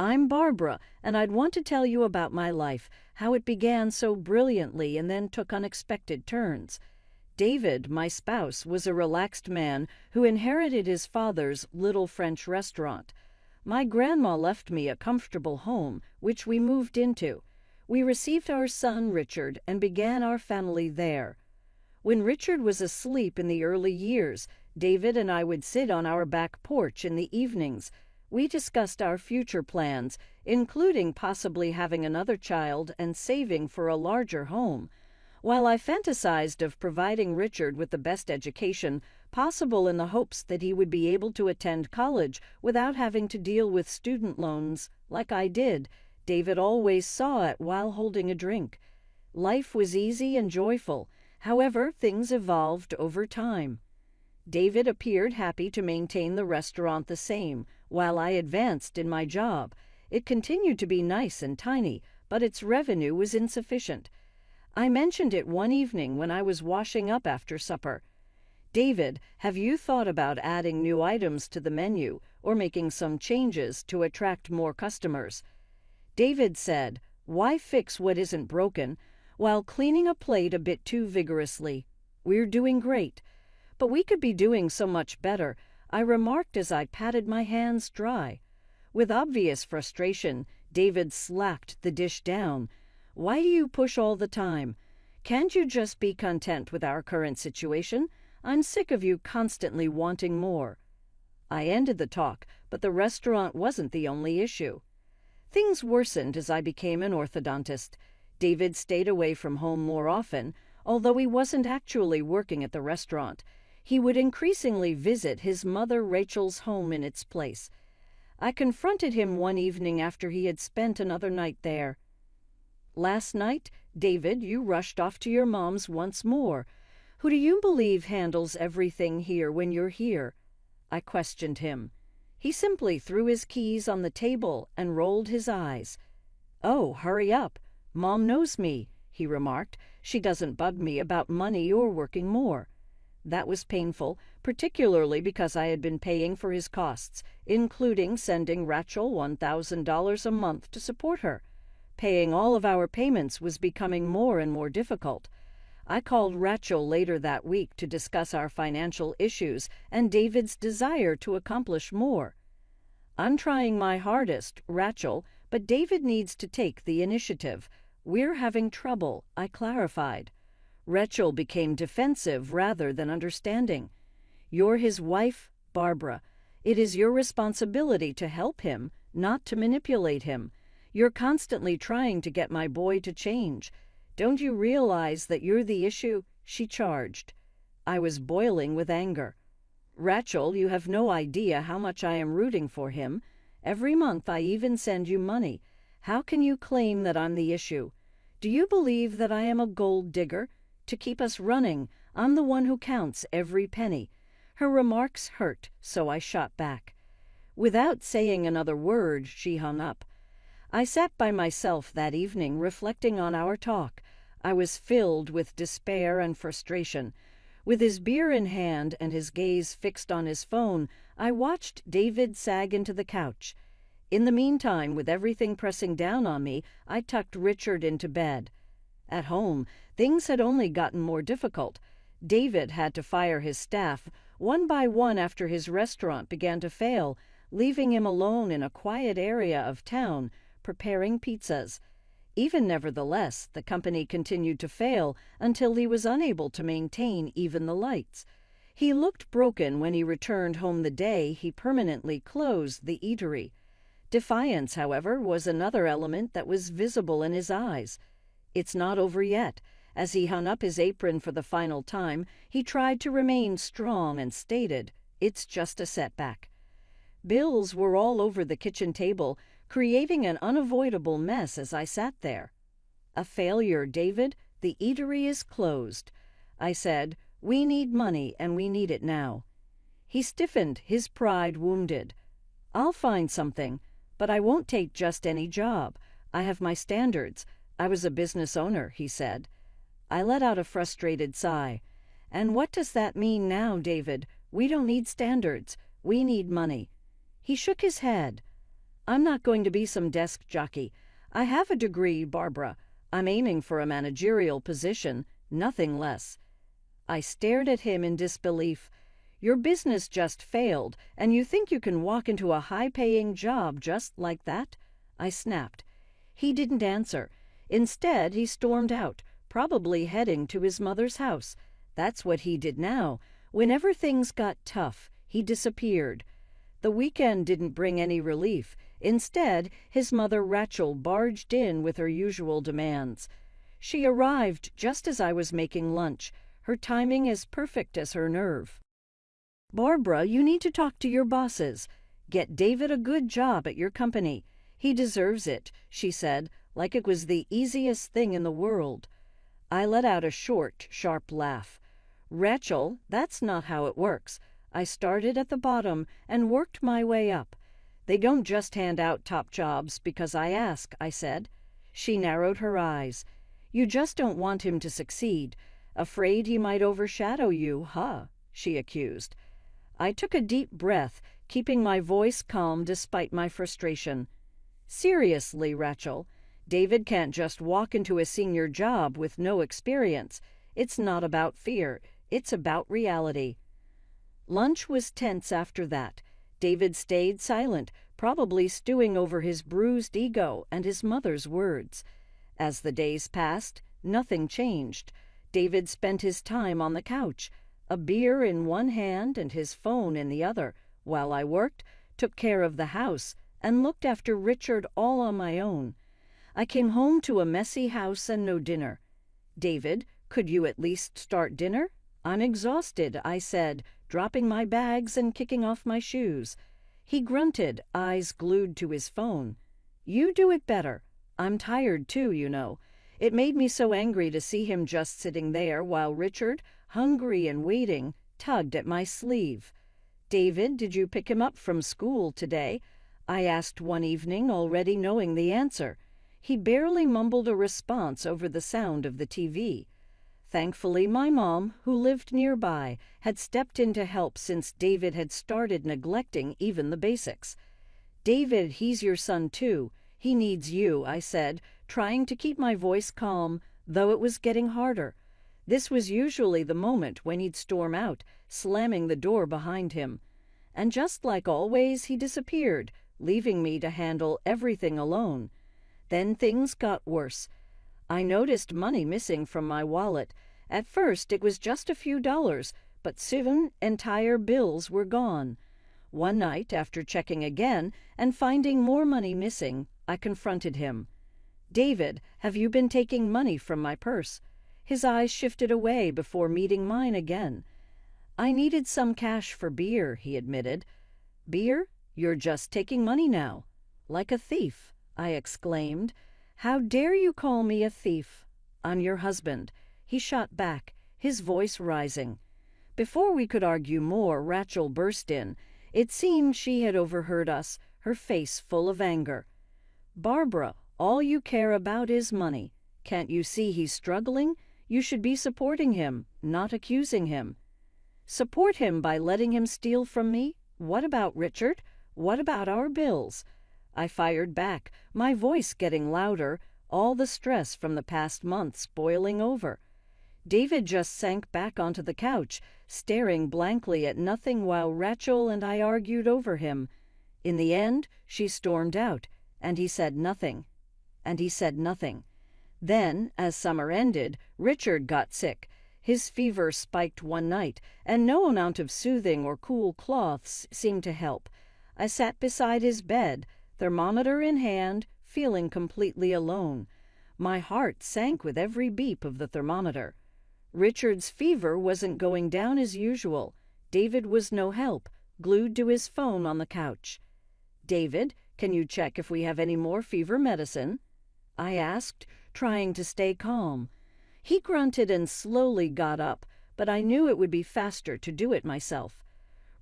I'm Barbara, and I'd want to tell you about my life, how it began so brilliantly and then took unexpected turns. David, my spouse, was a relaxed man who inherited his father's little French restaurant. My grandma left me a comfortable home, which we moved into. We received our son, Richard, and began our family there. When Richard was asleep in the early years, David and I would sit on our back porch in the evenings. We discussed our future plans, including possibly having another child and saving for a larger home. While I fantasized of providing Richard with the best education possible in the hopes that he would be able to attend college without having to deal with student loans like I did, David always saw it while holding a drink. Life was easy and joyful. However, things evolved over time. David appeared happy to maintain the restaurant the same, while I advanced in my job. It continued to be nice and tiny, but its revenue was insufficient. I mentioned it one evening when I was washing up after supper. "David, have you thought about adding new items to the menu or making some changes to attract more customers?" David said, "Why fix what isn't broken?" while cleaning a plate a bit too vigorously. "We're doing great." "But we could be doing so much better," I remarked as I patted my hands dry. With obvious frustration, David slapped the dish down. "Why do you push all the time? Can't you just be content with our current situation? I'm sick of you constantly wanting more." I ended the talk, but the restaurant wasn't the only issue. Things worsened as I became an orthodontist. David stayed away from home more often, although he wasn't actually working at the restaurant. He would increasingly visit his mother Rachel's home in its place. I confronted him one evening after he had spent another night there. "Last night, David, you rushed off to your mom's once more. Who do you believe handles everything here when you're here?" I questioned him. He simply threw his keys on the table and rolled his eyes. "Oh, hurry up. Mom knows me," he remarked. "She doesn't bug me about money or working more." That was painful, particularly because I had been paying for his costs, including sending Rachel $1,000 a month to support her. Paying all of our payments was becoming more and more difficult. I called Rachel later that week to discuss our financial issues and David's desire to accomplish more. "I'm trying my hardest, Rachel, but David needs to take the initiative. We're having trouble," I clarified. Rachel became defensive rather than understanding. "You're his wife, Barbara. It is your responsibility to help him, not to manipulate him. You're constantly trying to get my boy to change. Don't you realize that you're the issue?" she charged. I was boiling with anger. "Rachel, you have no idea how much I am rooting for him. Every month I even send you money. How can you claim that I'm the issue? Do you believe that I am a gold digger? To keep us running, I'm the one who counts every penny." Her remarks hurt, so I shot back. Without saying another word, she hung up. I sat by myself that evening reflecting on our talk. I was filled with despair and frustration. With his beer in hand and his gaze fixed on his phone, I watched David sag into the couch. In the meantime, with everything pressing down on me, I tucked Richard into bed. At home, things had only gotten more difficult. David had to fire his staff, one by one after his restaurant began to fail, leaving him alone in a quiet area of town, preparing pizzas. Even nevertheless, the company continued to fail until he was unable to maintain even the lights. He looked broken when he returned home the day he permanently closed the eatery. Defiance, however, was another element that was visible in his eyes. "It's not over yet." As he hung up his apron for the final time, he tried to remain strong and stated, "It's just a setback." Bills were all over the kitchen table, creating an unavoidable mess as I sat there. "A failure, David. The eatery is closed." I said, "We need money, and we need it now." He stiffened, his pride wounded. "I'll find something, but I won't take just any job. I have my standards. I was a business owner," he said. I let out a frustrated sigh. "And what does that mean now, David? We don't need standards. We need money." He shook his head. I'm not going to be some desk jockey. I have a degree, Barbara. I'm aiming for a managerial position, nothing less." I stared at him in disbelief. "Your business just failed, and you think you can walk into a high-paying job just like that?" I snapped. He didn't answer. Instead, he stormed out, probably heading to his mother's house. That's what he did now. Whenever things got tough, he disappeared. The weekend didn't bring any relief. Instead, his mother Rachel barged in with her usual demands. She arrived just as I was making lunch, her timing as perfect as her nerve. "Barbara, you need to talk to your bosses. Get David a good job at your company. He deserves it," she said, like it was the easiest thing in the world. I let out a short, sharp laugh. "Rachel, that's not how it works. I started at the bottom and worked my way up. They don't just hand out top jobs because I ask," I said. She narrowed her eyes. "You just don't want him to succeed. Afraid he might overshadow you, huh?" she accused. I took a deep breath, keeping my voice calm despite my frustration. "Seriously, Rachel, David can't just walk into a senior job with no experience. It's not about fear. It's about reality." Lunch was tense after that. David stayed silent, probably stewing over his bruised ego and his mother's words. As the days passed, nothing changed. David spent his time on the couch, a beer in one hand and his phone in the other, while I worked, took care of the house, and looked after Richard all on my own. I came home to a messy house and no dinner. "David, could you at least start dinner? I'm exhausted," I said, dropping my bags and kicking off my shoes. He grunted, eyes glued to his phone. "You do it better. I'm tired too, you know." It made me so angry to see him just sitting there while Richard, hungry and waiting, tugged at my sleeve. "David, did you pick him up from school today?" I asked one evening, already knowing the answer. He barely mumbled a response over the sound of the TV. Thankfully, my mom, who lived nearby, had stepped in to help since David had started neglecting even the basics. "David, he's your son too. He needs you," I said, trying to keep my voice calm, though it was getting harder. This was usually the moment when he'd storm out, slamming the door behind him. And just like always, he disappeared, leaving me to handle everything alone. Then things got worse. I noticed money missing from my wallet. At first, it was just a few dollars, but soon entire bills were gone. One night, after checking again and finding more money missing, I confronted him. "David, have you been taking money from my purse?" His eyes shifted away before meeting mine again. "I needed some cash for beer," he admitted. "Beer? You're just taking money now." "Like a thief," I exclaimed. "How dare you call me a thief? I'm your husband." He shot back, his voice rising. Before we could argue more, Rachel burst in. It seemed she had overheard us, her face full of anger. "Barbara, all you care about is money. Can't you see he's struggling? You should be supporting him, not accusing him." "Support him by letting him steal from me? What about Richard? What about our bills?" I fired back, my voice getting louder, all the stress from the past months boiling over. David just sank back onto the couch, staring blankly at nothing while Rachel and I argued over him. In the end, she stormed out, and he said nothing. Then, as summer ended, Richard got sick. His fever spiked one night, and no amount of soothing or cool cloths seemed to help. I sat beside his bed, thermometer in hand, feeling completely alone. My heart sank with every beep of the thermometer. Richard's fever wasn't going down as usual. David was no help, glued to his phone on the couch. "David, can you check if we have any more fever medicine?" I asked, trying to stay calm. He grunted and slowly got up, but I knew it would be faster to do it myself.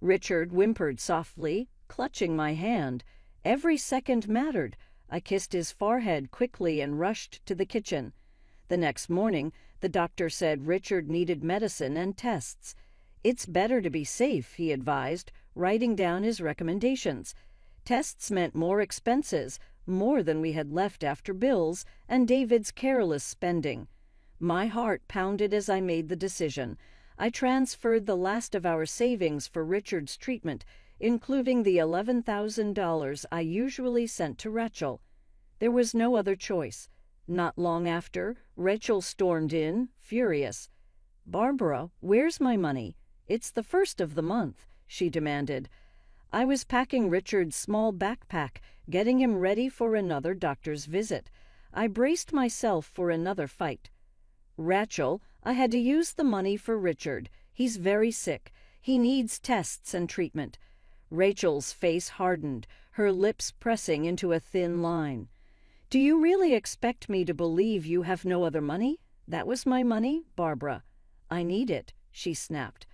Richard whimpered softly, clutching my hand. Every second mattered. I kissed his forehead quickly and rushed to the kitchen. The next morning, the doctor said Richard needed medicine and tests. "It's better to be safe," he advised, writing down his recommendations. Tests meant more expenses, more than we had left after bills, and David's careless spending. My heart pounded as I made the decision. I transferred the last of our savings for Richard's treatment, including the $11,000 I usually sent to Rachel. There was no other choice. Not long after, Rachel stormed in, furious. "Barbara, where's my money? It's the first of the month," she demanded. I was packing Richard's small backpack, getting him ready for another doctor's visit. I braced myself for another fight. "Rachel, I had to use the money for Richard. He's very sick. He needs tests and treatment." Rachel's face hardened, her lips pressing into a thin line. "Do you really expect me to believe you have no other money? That was my money, Barbara. I need it," she snapped.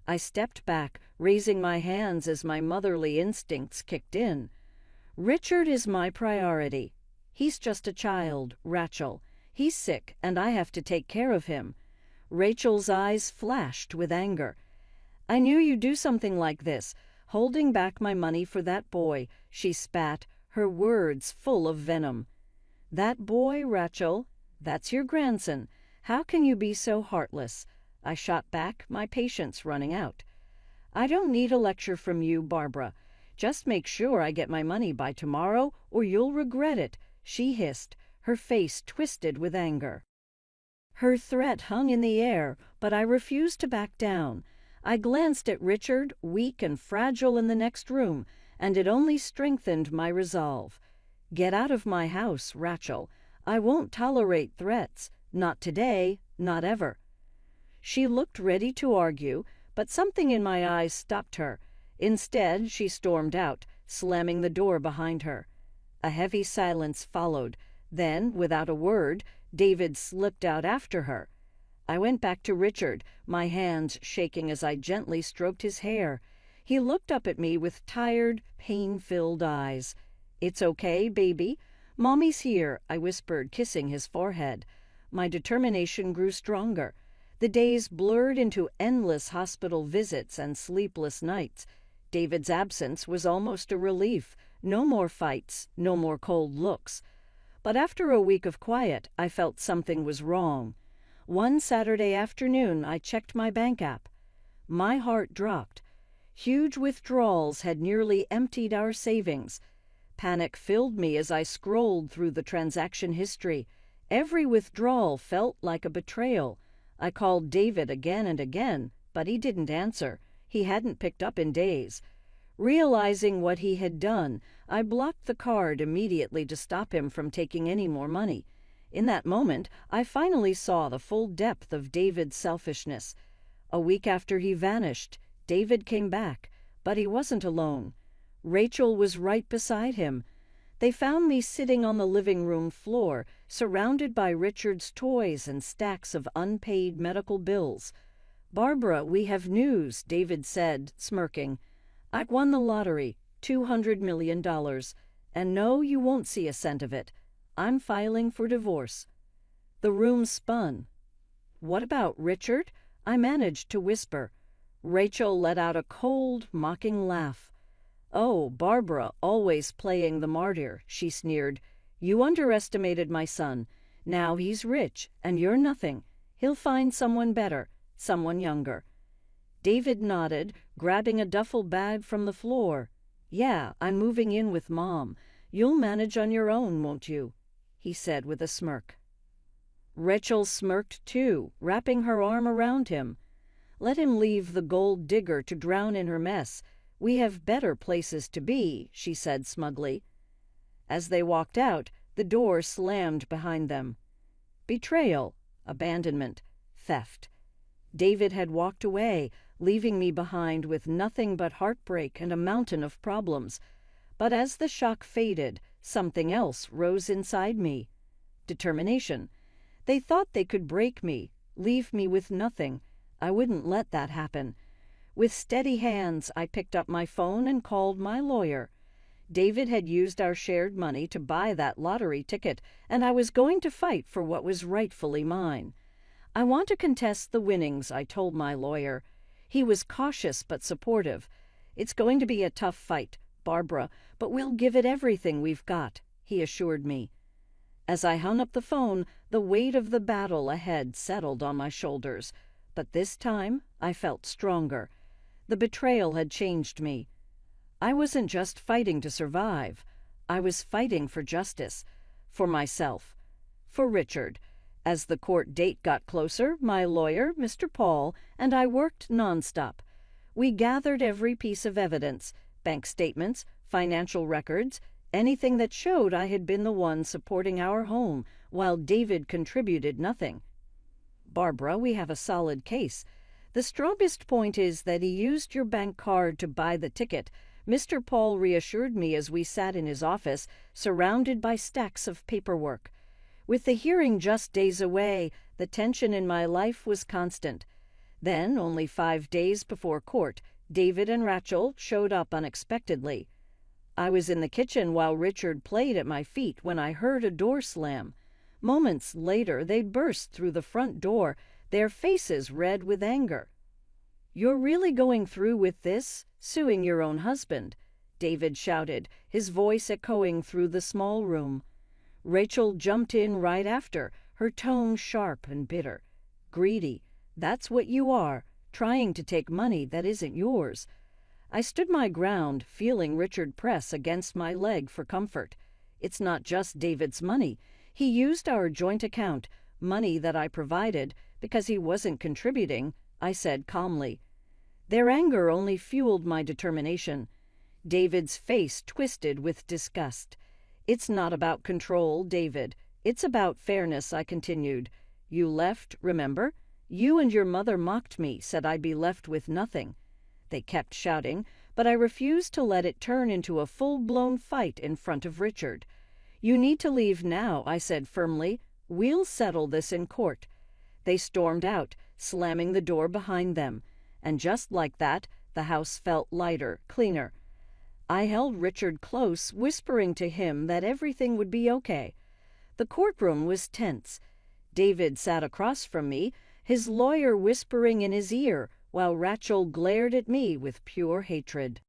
I stepped back, raising my hands as my motherly instincts kicked in. "Richard is my priority. He's just a child, Rachel. He's sick, and I have to take care of him." Rachel's eyes flashed with anger. "I knew you'd do something like this, holding back my money for that boy," she spat, her words full of venom. "That boy, Rachel? That's your grandson. How can you be so heartless?" I shot back, my patience running out. "I don't need a lecture from you, Barbara. Just make sure I get my money by tomorrow, or you'll regret it," she hissed, her face twisted with anger. Her threat hung in the air, but I refused to back down. I glanced at Richard, weak and fragile, in the next room, and it only strengthened my resolve. "Get out of my house, Rachel. I won't tolerate threats. Not today, not ever." She looked ready to argue, but something in my eyes stopped her. Instead, she stormed out, slamming the door behind her. A heavy silence followed. Then, without a word, David slipped out after her. I went back to Richard, my hands shaking as I gently stroked his hair. He looked up at me with tired, pain-filled eyes. "It's okay, baby. Mommy's here," I whispered, kissing his forehead. My determination grew stronger. The days blurred into endless hospital visits and sleepless nights. David's absence was almost a relief. No more fights, no more cold looks. But after a week of quiet, I felt something was wrong. One Saturday afternoon, I checked my bank app. My heart dropped. Huge withdrawals had nearly emptied our savings. Panic filled me as I scrolled through the transaction history. Every withdrawal felt like a betrayal. I called David again and again, but he didn't answer. He hadn't picked up in days. Realizing what he had done, I blocked the card immediately to stop him from taking any more money. In that moment, I finally saw the full depth of David's selfishness. A week after he vanished, David came back, but he wasn't alone. Rachel was right beside him. They found me sitting on the living room floor, surrounded by Richard's toys and stacks of unpaid medical bills. "Barbara, we have news," David said, smirking. "I've won the lottery, $200 million. And no, you won't see a cent of it. I'm filing for divorce." The room spun. "What about Richard?" I managed to whisper. Rachel let out a cold, mocking laugh. "Oh, Barbara, always playing the martyr," she sneered. "You underestimated my son. Now he's rich, and you're nothing. He'll find someone better, someone younger." David nodded, grabbing a duffel bag from the floor. "Yeah, I'm moving in with Mom. You'll manage on your own, won't you?" he said with a smirk. Rachel smirked too, wrapping her arm around him. "Let him leave the gold digger to drown in her mess. We have better places to be," she said smugly. As they walked out, the door slammed behind them. Betrayal, abandonment, theft. David had walked away, leaving me behind with nothing but heartbreak and a mountain of problems. But as the shock faded, something else rose inside me. Determination. They thought they could break me, leave me with nothing. I wouldn't let that happen. With steady hands, I picked up my phone and called my lawyer. David had used our shared money to buy that lottery ticket, and I was going to fight for what was rightfully mine. "I want to contest the winnings," I told my lawyer. He was cautious but supportive. "It's going to be a tough fight, Barbara, but we'll give it everything we've got," he assured me. As I hung up the phone, the weight of the battle ahead settled on my shoulders, but this time I felt stronger. The betrayal had changed me. I wasn't just fighting to survive. I was fighting for justice, for myself, for Richard. As the court date got closer, my lawyer, Mr. Paul, and I worked nonstop. We gathered every piece of evidence, bank statements, financial records, anything that showed I had been the one supporting our home, while David contributed nothing. "Barbara, we have a solid case. The strongest point is that he used your bank card to buy the ticket," Mr. Paul reassured me as we sat in his office, surrounded by stacks of paperwork. With the hearing just days away, the tension in my life was constant. Then, only 5 days before court, David and Rachel showed up unexpectedly. I was in the kitchen while Richard played at my feet when I heard a door slam. Moments later, they burst through the front door, their faces red with anger. "You're really going through with this, suing your own husband?" David shouted, his voice echoing through the small room. Rachel jumped in right after, her tone sharp and bitter. "Greedy. That's what you are, trying to take money that isn't yours." I stood my ground, feeling Richard press against my leg for comfort. "It's not just David's money. He used our joint account, money that I provided, because he wasn't contributing," I said calmly. Their anger only fueled my determination. David's face twisted with disgust. "It's not about control, David. It's about fairness," I continued. "You left, remember? You and your mother mocked me, said I'd be left with nothing." They kept shouting, but I refused to let it turn into a full-blown fight in front of Richard. "You need to leave now," I said firmly. "We'll settle this in court." They stormed out, slamming the door behind them. And just like that, the house felt lighter, cleaner. I held Richard close, whispering to him that everything would be okay. The courtroom was tense. David sat across from me, his lawyer whispering in his ear, while Rachel glared at me with pure hatred.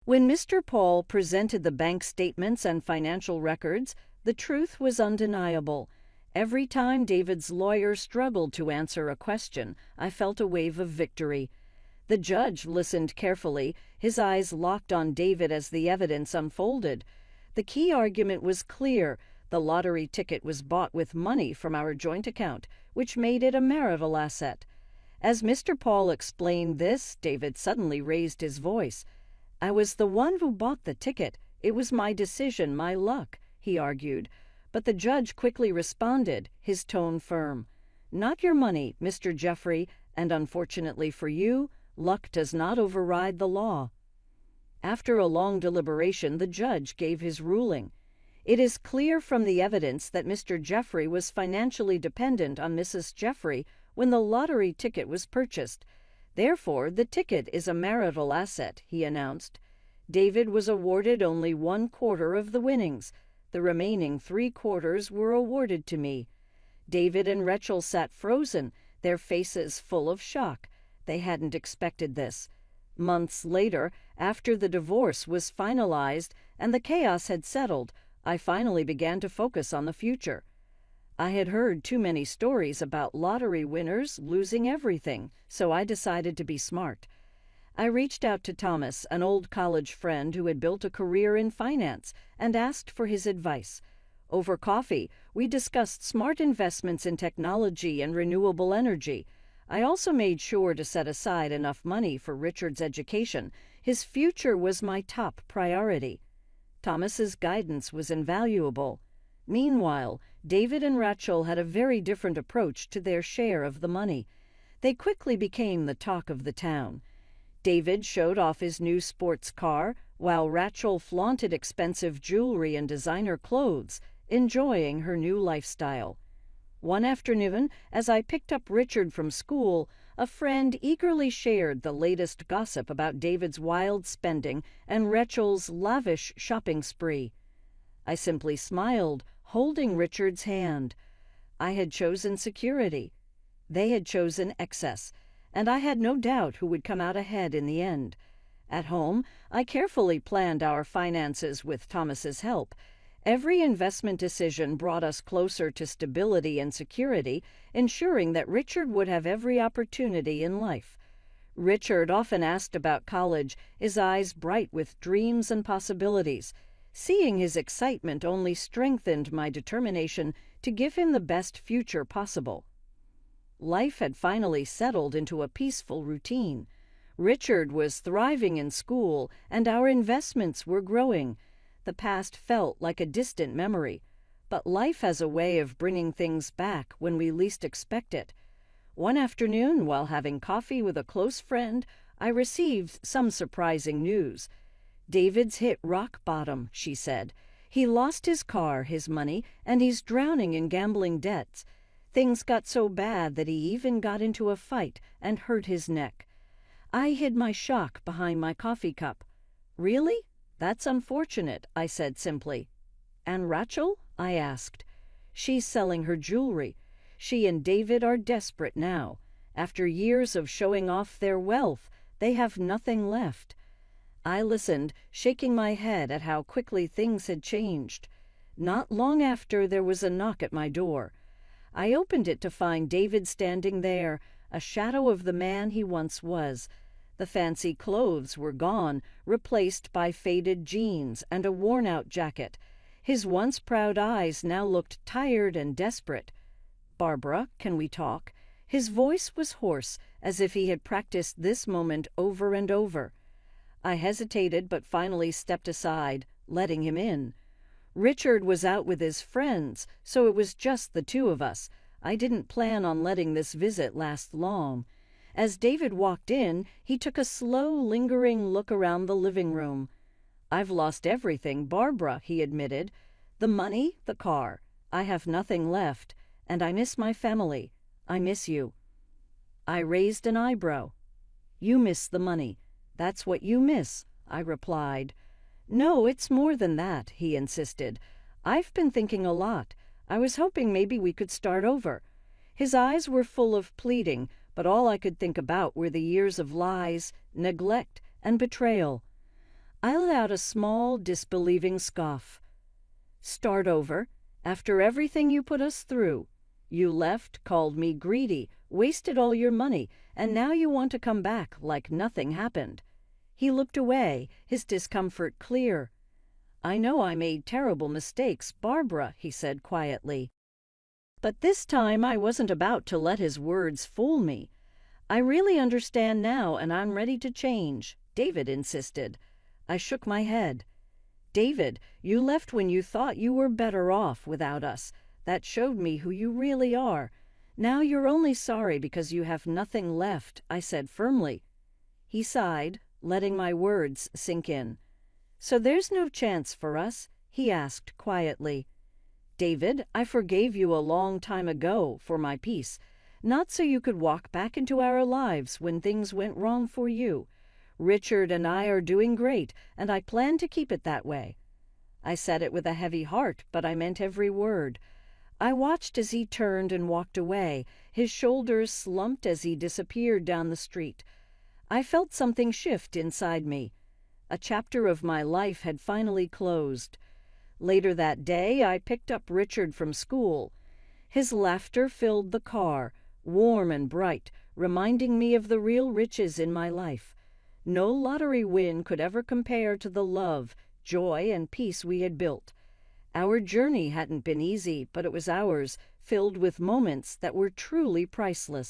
When Mr. Paul presented the bank statements and financial records, the truth was undeniable. Every time David's lawyer struggled to answer a question, I felt a wave of victory. The judge listened carefully, his eyes locked on David as the evidence unfolded. The key argument was clear. The lottery ticket was bought with money from our joint account, which made it a marital asset. As Mr. Paul explained this, David suddenly raised his voice. "I was the one who bought the ticket. It was my decision, my luck," he argued. But the judge quickly responded, his tone firm. "Not your money, Mr. Jeffrey, and unfortunately for you, luck does not override the law." After a long deliberation, the judge gave his ruling. "It is clear from the evidence that Mr. Jeffrey was financially dependent on Mrs. Jeffrey when the lottery ticket was purchased. Therefore, the ticket is a marital asset," he announced. "David was awarded only 1/4 of the winnings. The remaining 3/4 were awarded to me." David and Rachel sat frozen, their faces full of shock. They hadn't expected this. Months later, after the divorce was finalized and the chaos had settled, I finally began to focus on the future. I had heard too many stories about lottery winners losing everything, so I decided to be smart. I reached out to Thomas, an old college friend who had built a career in finance, and asked for his advice. Over coffee, we discussed smart investments in technology and renewable energy. I also made sure to set aside enough money for Richard's education. His future was my top priority. Thomas's guidance was invaluable. Meanwhile, David and Rachel had a very different approach to their share of the money. They quickly became the talk of the town. David showed off his new sports car, while Rachel flaunted expensive jewelry and designer clothes, enjoying her new lifestyle. One afternoon, as I picked up Richard from school, a friend eagerly shared the latest gossip about David's wild spending and Rachel's lavish shopping spree. I simply smiled, holding Richard's hand. I had chosen security. They had chosen excess, and I had no doubt who would come out ahead in the end. At home, I carefully planned our finances with Thomas's help. Every investment decision brought us closer to stability and security, ensuring that Richard would have every opportunity in life. Richard often asked about college, his eyes bright with dreams and possibilities. Seeing his excitement only strengthened my determination to give him the best future possible. Life had finally settled into a peaceful routine. Richard was thriving in school, and our investments were growing. The past felt like a distant memory, but life has a way of bringing things back when we least expect it. One afternoon, while having coffee with a close friend, I received some surprising news. "David's hit rock bottom," she said. "He lost his car, his money, and he's drowning in gambling debts. Things got so bad that he even got into a fight and hurt his neck." I hid my shock behind my coffee cup. "Really? That's unfortunate," I said simply. "And Rachel?" I asked. "She's selling her jewelry. She and David are desperate now. After years of showing off their wealth, they have nothing left." I listened, shaking my head at how quickly things had changed. Not long after, there was a knock at my door. I opened it to find David standing there, a shadow of the man he once was. The fancy clothes were gone, replaced by faded jeans and a worn-out jacket. His once proud eyes now looked tired and desperate. "Barbara, can we talk?" His voice was hoarse, as if he had practiced this moment over and over. I hesitated, but finally stepped aside, letting him in. Richard was out with his friends, so it was just the two of us. I didn't plan on letting this visit last long. As David walked in, he took a slow, lingering look around the living room. "I've lost everything, Barbara," he admitted. "The money, the car. I have nothing left, and I miss my family. I miss you." I raised an eyebrow. "You miss the money. That's what you miss," I replied. "No, it's more than that," he insisted. "I've been thinking a lot. I was hoping maybe we could start over." His eyes were full of pleading, but all I could think about were the years of lies, neglect, and betrayal. I let out a small, disbelieving scoff. "Start over? After everything you put us through? You left, called me greedy, wasted all your money, and now you want to come back like nothing happened." He looked away, his discomfort clear. "I know I made terrible mistakes, Barbara," he said quietly. But this time I wasn't about to let his words fool me. "I really understand now, and I'm ready to change," David insisted. I shook my head. "David, you left when you thought you were better off without us. That showed me who you really are. Now you're only sorry because you have nothing left," I said firmly. He sighed, letting my words sink in. "So there's no chance for us?" he asked quietly. "David, I forgave you a long time ago for my peace, not so you could walk back into our lives when things went wrong for you. Richard and I are doing great, and I plan to keep it that way." I said it with a heavy heart, but I meant every word. I watched as he turned and walked away, his shoulders slumped as he disappeared down the street. I felt something shift inside me. A chapter of my life had finally closed. Later that day, I picked up Richard from school. His laughter filled the car, warm and bright, reminding me of the real riches in my life. No lottery win could ever compare to the love, joy, and peace we had built. Our journey hadn't been easy, but it was ours, filled with moments that were truly priceless.